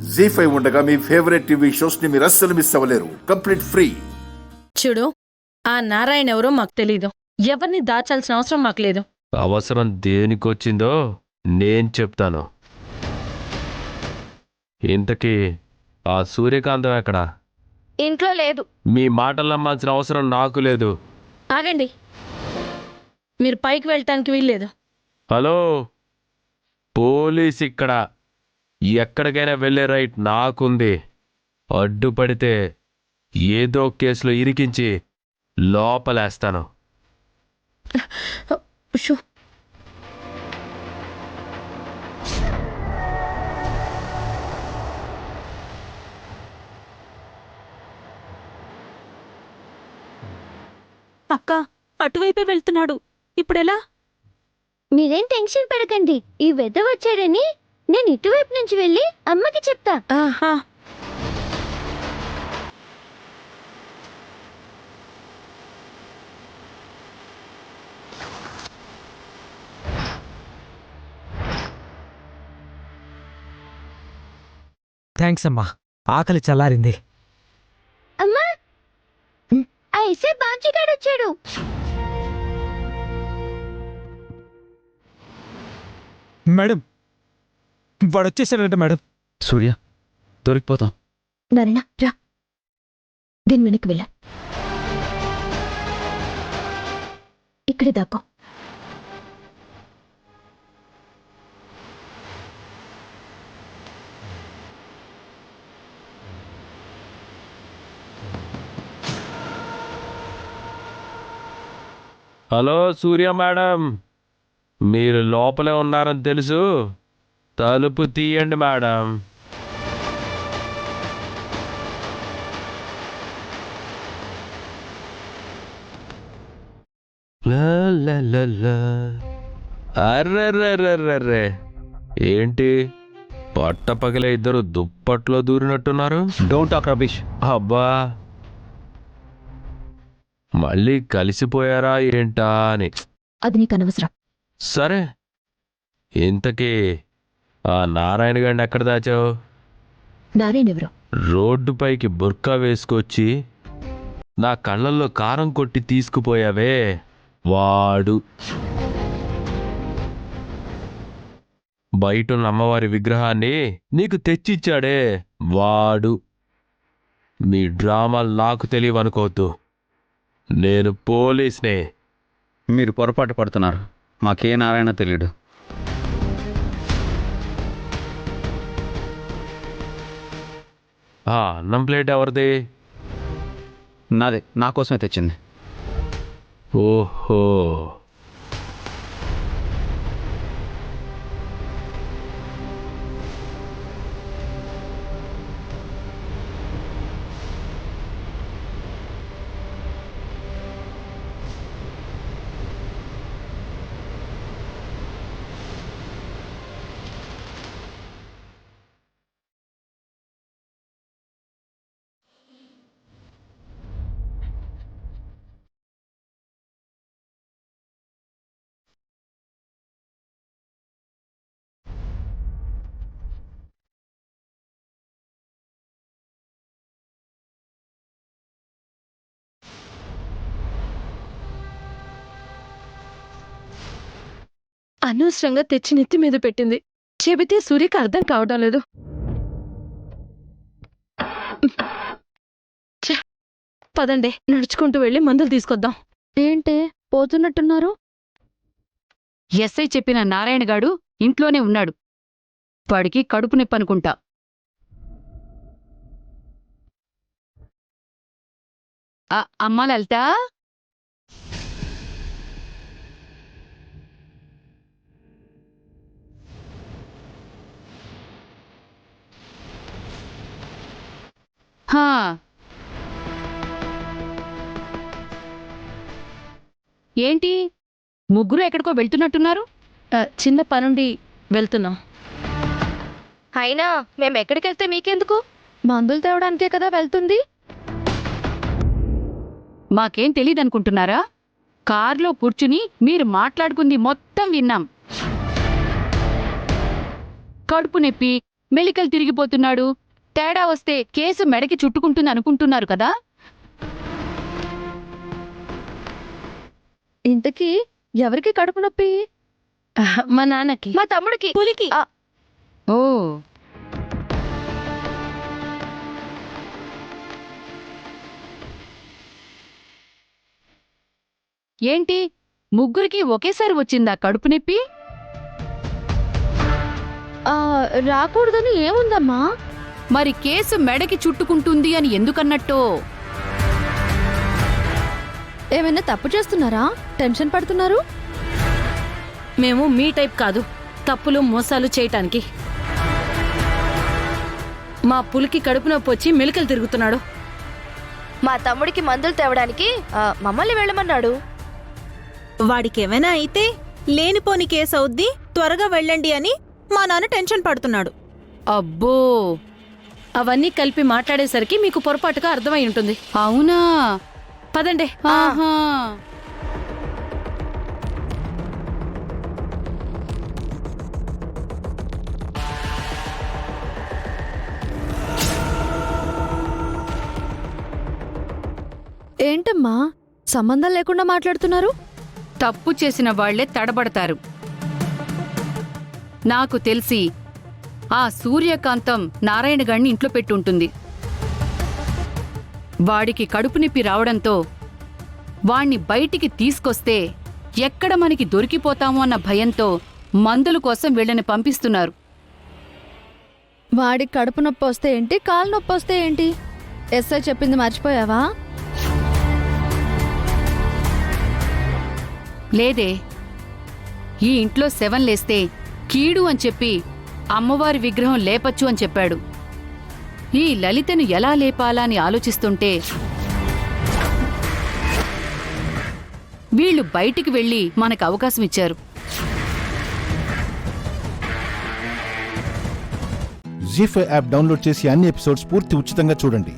జీ5 ఉండగా మీ favourite TV shows ని మీరు అస్సలు మిస్ అవ్వలేరు. Complete free. చూడు, ఆ నారాయణ ఎవరో మాకు తెలీదు. ఎవరిని దాచాల్సిన అవసరం మాకు లేదు. అవసరం దేనికొచ్చిందో నేను చెప్తాను. ఇంతకీ ఆ సూర్యకాంతం ఎక్కడా? ఇంట్లో లేదు. మీ మాటలు నమ్మాల్సిన అవసరం నాకు లేదు. ఆగండి, మీరు పైకి వెళ్ళటానికి వీల్లేదు. హలో, పోలీస్ ఇక్కడ. ఎక్కడికైనా వెళ్ళే రైట్ నాకుంది. అడ్డుపడితే ఏదో కేసులో ఇరికించి లోపలేస్తాను. షూ. అక్క, అటువైపే వెళ్తున్నాడు. ఇప్పుడెలా? మీరేం టెన్షన్ పడకండి. ఈ వెద వచ్చాడని నేను ఇటువైపు నుంచి వెళ్ళి అమ్మకి చెప్తా. ఆహా. థ్యాంక్స్ అమ్మా, ఆకలి చల్లారింది. అమ్మా, ఆ ఎస్ఐ బాంచిగాడు వచ్చాడు. మేడం, వాడు వచ్చేసాడంట మేడం. సూర్య, దొరికిపోతాం. నారాయణ రా, దీని వెనక్కి వెళ్ళా. ఇక్కడే దాక్కో. హలో సూర్య మేడం, మీరు లోపలే ఉన్నారని తెలుసు. తలుపు తీయండి మేడం. అర్రర్రర్రర్రే, ఏంటి పట్టపగలే ఇద్దరు దుప్పట్లో దూరినట్టున్నారు? Don't talk rubbish. అబ్బా, మళ్ళీ కలిసిపోయారా ఏంటా అని. అది నీకు అనవసరం. సరే, ఇంతకీ ఆ నారాయణ గారిని ఎక్కడ దాచావు? నారాయణ ఎవరు? రోడ్డుపైకి బుర్కా వేసుకొచ్చి నా కళ్ళల్లో కారం కొట్టి తీసుకుపోయావే, వాడు. బయటున్న అమ్మవారి విగ్రహాన్ని నీకు తెచ్చిచ్చాడే, వాడు. మీ డ్రామాలు నాకు తెలియవనుకోవద్దు. నేను పోలీస్నే. మీరు పొరపాటు పడుతున్నారు. మాకే నారాయణ తెలియడు. అన్నం ప్లేట్ ఎవరిది? నాదే, నా కోసమే తెచ్చింది. ఓహో, అనవసరంగా తెచ్చి నెత్తి మీద పెట్టింది. చెబితే సూర్యకి అర్థం కావడం లేదు. ఛే, పదండి, నడుచుకుంటూ వెళ్ళి మందులు తీసుకొద్దాం. ఏంటే పోతున్నట్టున్నారు? ఎస్ఐ చెప్పిన నారాయణగాడు ఇంట్లోనే ఉన్నాడు. వాడికి కడుపు నొప్పి అనుకుంటా. అమ్మా లలిత, హా, ఏంటి ముగ్గురు ఎక్కడికో వెళ్తున్నట్టున్నారు? చిన్న పనుండి వెళ్తున్నాం. అయినా మేమెక్కడికి వెళ్తే మీకెందుకు? మందులు తేవడానికే కదా వెళ్తుంది. మాకేం తెలీదనుకుంటున్నారా? కార్లో కూర్చుని మీరు మాట్లాడుకుంది మొత్తం విన్నాం. కడుపు నొప్పి, మెలికలు తిరిగిపోతున్నాడు. తేడా వస్తే కేసు మెడకి చుట్టుకుంటుంది అనుకుంటున్నారు కదా. ఇంతకీ ఎవరికి కడుపు నొప్పి? మా నాన్నకి. మా తమ్ముడికి. పులికి. ఓ, ఏంటి ముగ్గురికి ఒకేసారి వచ్చిందా కడుపు నొప్పి? రాకూడదని ఏముందమ్మా? మరి కేసు మెడకి చుట్టుకుంటుంది అని ఎందుకన్నట్టో. ఏమైనా తప్పు చేస్తున్నారా? టెన్షన్ పడుతున్నారు? మేము మీ టైప్ కాదు, తప్పులు మోసాలు చేయటానికి. మా పులికి కడుపు నొప్పి వచ్చి మెలికలు తిరుగుతున్నాడు. మా తమ్ముడికి మందులు తేవడానికి మమ్మల్ని వెళ్ళమన్నాడు. వాడికేమైనా అయితే లేనిపోని కేసు అవుద్ది, త్వరగా వెళ్ళండి అని మా నాన్న టెన్షన్ పడుతున్నాడు. అబ్బో, అవన్నీ కలిపి మాట్లాడేసరికి మీకు పొరపాటుగా అర్థమై ఉంటుంది. అవునా? పదండి. ఆహా. ఏంటమ్మా సంబంధం లేకుండా మాట్లాడుతున్నారు? తప్పు చేసిన వాళ్లే తడబడతారు. నాకు తెలిసి ఆ సూర్యకాంతం నారాయణ గాడిని ఇంట్లో పెట్టుంటుంది. వాడికి కడుపు నొప్పి రావడంతో వాణ్ణి బయటికి తీసుకొస్తే ఎక్కడ మనకి దొరికిపోతామో అన్న భయంతో మందుల కోసం వీళ్ళని పంపిస్తున్నారు. వాడికి కడుపు నొప్పి వస్తే ఏంటి, కాలు నొప్పి వస్తే ఏంటి? ఎస్ఐ చెప్పింది మర్చిపోయావా? లేదే, ఈ ఇంట్లో శవం లేస్తే కీడు అని చెప్పి అమ్మవారి విగ్రహం లేపచ్చు అని చెప్పాడు. ఈ లలితను ఎలా లేపాలా అని ఆలోచిస్తుంటే వీళ్ళు బయటికి వెళ్ళి మనకు అవకాశం ఇచ్చారు. జీ5 యాప్ డౌన్లోడ్ చేసి అన్ని ఎపిసోడ్స్ పూర్తి ఉచితంగా చూడండి.